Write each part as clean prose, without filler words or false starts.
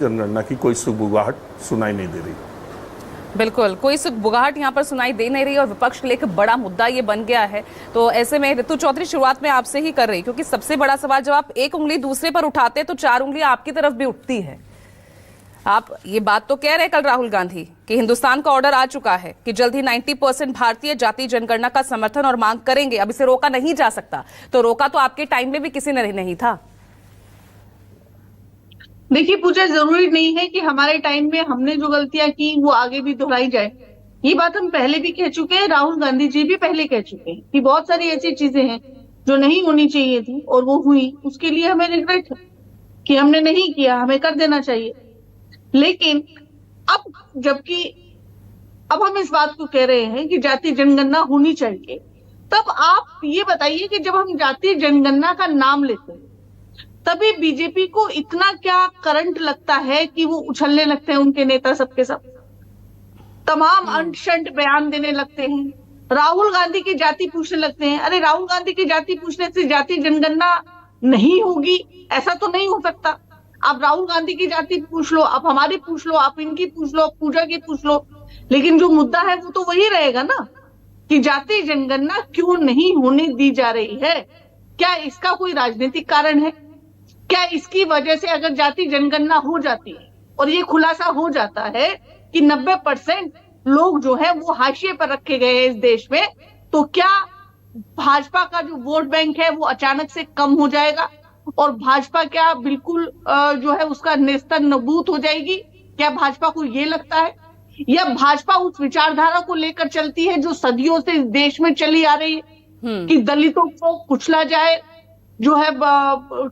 जनगणना की कोई सुगबुगाहट सुनाई नहीं दे रही। बिल्कुल, कोई सुगबुगाहट यहाँ पर सुनाई दे नहीं रही और विपक्ष के लिए एक बड़ा मुद्दा ये बन गया है। तो ऐसे में ऋतु चौधरी, शुरुआत में आपसे ही कर रही, क्योंकि सबसे बड़ा सवाल, जब आप एक उंगली दूसरे पर उठाते तो चार उंगलियां आपकी तरफ भी उठती है। आप ये बात तो कह रहे हैं कल राहुल गांधी कि हिंदुस्तान का ऑर्डर आ चुका है कि जल्द ही 90% भारतीय जातीय जनगणना का समर्थन और मांग करेंगे, अब इसे रोका नहीं जा सकता। तो रोका तो आपके टाइम में भी किसी ने नहीं था। देखिए पूजा, जरूरी नहीं है कि हमारे टाइम में हमने जो गलतियां की वो आगे भी दोहराई जाए। ये बात हम पहले भी कह चुके हैं, राहुल गांधी जी भी पहले कह चुके हैं कि बहुत सारी ऐसी चीजें हैं जो नहीं होनी चाहिए थी और वो हुई। उसके लिए हमें रिग्रेट है कि हमने नहीं किया, हमें कर देना चाहिए। लेकिन अब जबकि अब हम इस बात को कह रहे हैं कि जातीय जनगणना होनी चाहिए, तब आप ये बताइए कि जब हम जातीय जनगणना का नाम लेते हैं तभी बीजेपी को इतना क्या करंट लगता है कि वो उछलने लगते हैं, उनके नेता सबके सब तमाम अंट-शंट बयान देने लगते हैं, राहुल गांधी की जाति पूछने लगते हैं। अरे राहुल गांधी की जाति पूछने से जातीय जनगणना नहीं होगी, ऐसा तो नहीं हो सकता। आप राहुल गांधी की जाति पूछ लो, आप हमारी पूछ लो, आप इनकी पूछ लो, पूजा की पूछ लो, लेकिन जो मुद्दा है वो तो वही रहेगा ना कि जातीय जनगणना क्यों नहीं होने दी जा रही है। क्या इसका कोई राजनीतिक कारण है? क्या इसकी वजह से अगर जातीय जनगणना हो जाती है और ये खुलासा हो जाता है कि 90% लोग जो है वो हाशिए पर रखे गए हैं इस देश में, तो क्या भाजपा का जो वोट बैंक है वो अचानक से कम हो जाएगा और भाजपा क्या बिल्कुल जो है उसका नेस्तन नबूत हो जाएगी? क्या भाजपा को ये लगता है? या भाजपा उस विचारधारा को लेकर चलती है जो सदियों से इस देश में चली आ रही है कि दलितों को कुचला जाए, जो है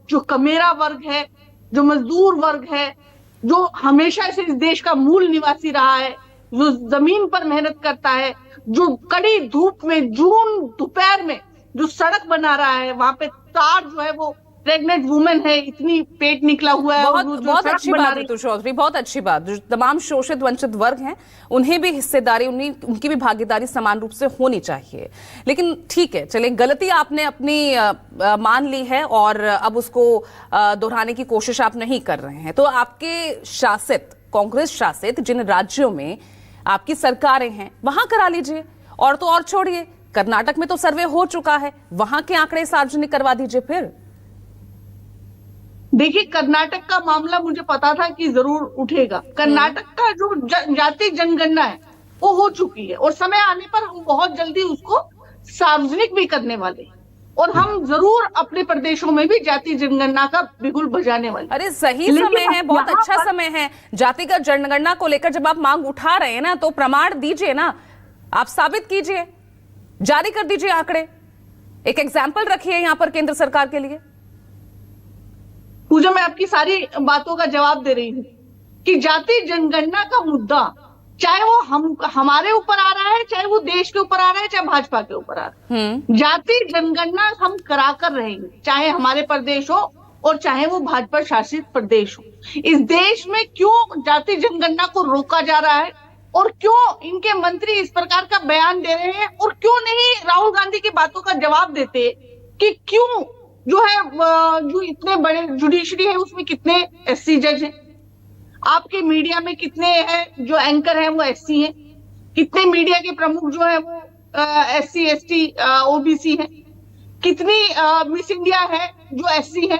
जो कमेरा वर्ग है, जो मजदूर वर्ग है, जो हमेशा से इस देश का मूल निवासी रहा है, जो जमीन पर मेहनत करता है, जो कड़ी धूप में जून दोपहर में जो सड़क बना रहा है, वहां पे तार जो है वो प्रेग्नेंट वुमेन है, इतनी पेट निकला हुआ है, बहुत अच्छी बात ऋतु चौधरी, बहुत अच्छी बात। जो तमाम शोषित वंचित वर्ग हैं उन्हें भी हिस्सेदारी, उनकी भी भागीदारी समान रूप से होनी चाहिए। लेकिन ठीक है, चले, गलती आपने अपनी मान ली है और अब उसको दोहराने की कोशिश आप नहीं कर रहे हैं। तो आपके शासित, कांग्रेस शासित जिन राज्यों में आपकी सरकारें हैं वहां करा लीजिए, और तो और छोड़िए, कर्नाटक में तो सर्वे हो चुका है, वहां के आंकड़े सार्वजनिक करवा दीजिए। फिर देखिए, कर्नाटक का मामला मुझे पता था कि जरूर उठेगा। कर्नाटक का जो जातीय जनगणना है वो हो चुकी है और समय आने पर हम बहुत जल्दी उसको सार्वजनिक भी करने वाले हैं और हम जरूर अपने प्रदेशों में भी जातीय जनगणना का बिगुल बजाने वाले। अरे सही समय है, बहुत अच्छा समय है। जातिगत जनगणना को लेकर जब आप मांग उठा रहे हैं ना, तो प्रमाण दीजिए ना, आप साबित कीजिए, जारी कर दीजिए आंकड़े, एक एग्जाम्पल रखिए यहां पर केंद्र सरकार के लिए। पूजा, मैं आपकी सारी बातों का जवाब दे रही हूँ कि जातीय जनगणना का मुद्दा चाहे वो हमारे ऊपर आ रहा है, चाहे वो देश के ऊपर आ रहा है, चाहे भाजपा के ऊपर आ रहा है, जातीय जनगणना हम करा कर रहेंगे, चाहे हमारे प्रदेश हो और चाहे वो भाजपा शासित प्रदेश हो। इस देश में क्यों जातीय जनगणना को रोका जा रहा है और क्यों इनके मंत्री इस प्रकार का बयान दे रहे हैं और क्यों नहीं राहुल गांधी की बातों का जवाब देते कि क्यों जो है जो इतने बड़े जुडिशरी है उसमें कितने एससी जज हैं, आपके मीडिया में कितने हैं जो एंकर हैं वो एससी हैं, कितने मीडिया के प्रमुख जो है वो एससी एसटी ओबीसी हैं, कितनी मिस इंडिया है जो एससी है,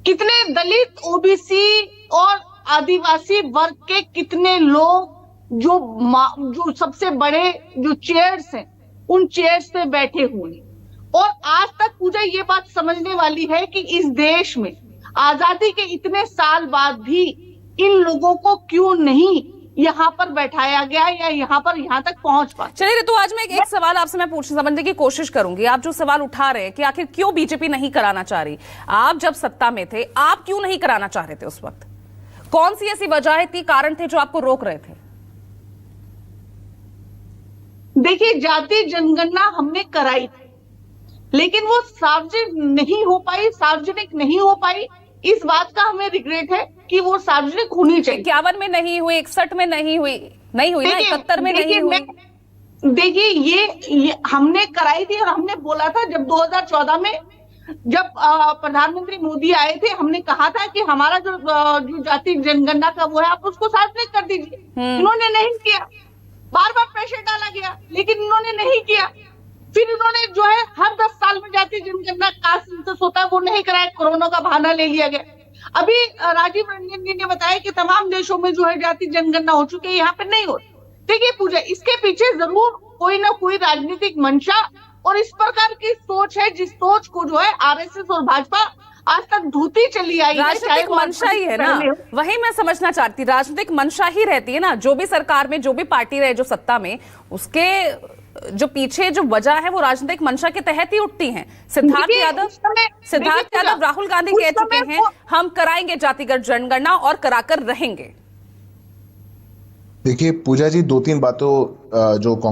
कितने दलित ओबीसी और आदिवासी वर्ग के कितने लोग जो सबसे बड़े जो चेयर्स हैं उन चेयर्स पे बैठे हुए हैं। और आज तक पूजा ये बात समझने वाली है कि इस देश में आजादी के इतने साल बाद भी इन लोगों को क्यों नहीं यहाँ पर बैठाया गया या यहाँ तक पहुंच पाए। चलिए ऋतु, आज मैं एक सवाल आपसे मैं समझने की कोशिश करूंगी। आप जो सवाल उठा रहे हैं कि आखिर क्यों बीजेपी नहीं कराना चाह रही, आप जब सत्ता में थे आप क्यों नहीं कराना चाह रहे थे उस वक्त? कौन सी ऐसी वजह थी, कारण थे जो आपको रोक रहे थे? देखिए, जातीय जनगणना हमने कराई थी लेकिन वो सार्वजनिक नहीं हो पाई। इस बात का हमें रिग्रेट है कि वो सार्वजनिक होनी चाहिए। 51 में नहीं हुई, 61 में नहीं हुई ना, 71 में नहीं हुई। देखिए, ये हमने कराई थी और हमने बोला था जब 2014 में जब प्रधानमंत्री मोदी आए थे, हमने कहा था कि हमारा जो जाति जनगणना का वो है, आप उसको सार्वजनिक कर दीजिए। इन्होंने नहीं किया, बार बार प्रेशर डाला गया, लेकिन इन्होंने नहीं किया। फिर इन्होंने जो है हर 10 साल में जाति जनगणना का सेंसस होता है, वो नहीं कराया, कोरोना का बहाना ले लिया गया। अभी राजीव रंजन जी ने बताया कि तमाम देशों में जो है जाति जनगणना हो चुकी है, यहाँ पे नहीं होती। देखिए पूजा, इसके पीछे जरूर कोई ना कोई राजनीतिक मंशा और इस प्रकार की सोच है, जिस सोच को जो है आरएसएस और भाजपा आज तक धूती चली आई है। राजनीतिक मंशा ही है ना, वही मैं समझना चाहती, राजनीतिक मंशा ही रहती है ना। जो भी सरकार में जो भी पार्टी रहे जो सत्ता में, उसके जो पीछे जो वजह है वो राजनीतिक मंशा के तहत ही उठती हैं। सिद्धार्थ यादव राहुल गांधी कह चुके हैं हम कराएंगे जातिगत जनगणना और कराकर रहेंगे। देखिए पूजा जी, 2-3 बातों जो कांग्रेस